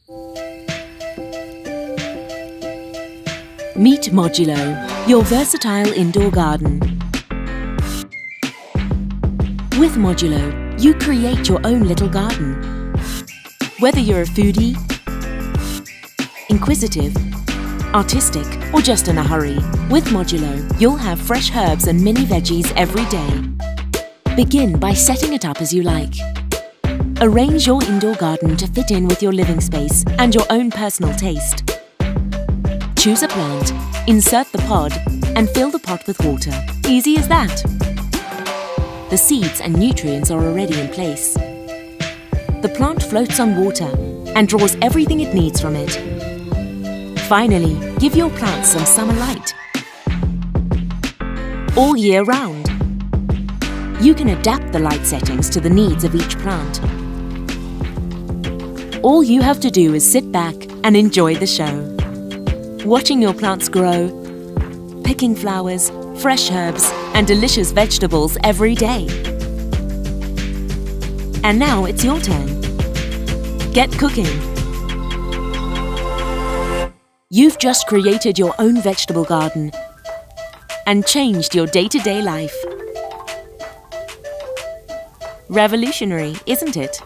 Meet Modulo, your versatile indoor garden. With Modulo, you create your own little garden. Whether you're a foodie, inquisitive, artistic, or just in a hurry, with Modulo, you'll have fresh herbs and mini veggies every day. Begin by setting it up as you like. Arrange your indoor garden to fit in with your living space and your own personal taste. Choose a plant, insert the pod, and fill the pot with water. Easy as that. The seeds and nutrients are already in place. The plant floats on water and draws everything it needs from it. Finally, give your plants some summer light. All year round. You can adapt the light settings to the needs of each plant. All you have to do is sit back and enjoy the show. Watching your plants grow, picking flowers, fresh herbs, and delicious vegetables every day. And now it's your turn. Get cooking. You've just created your own vegetable garden and changed your day-to-day life. Revolutionary, isn't it?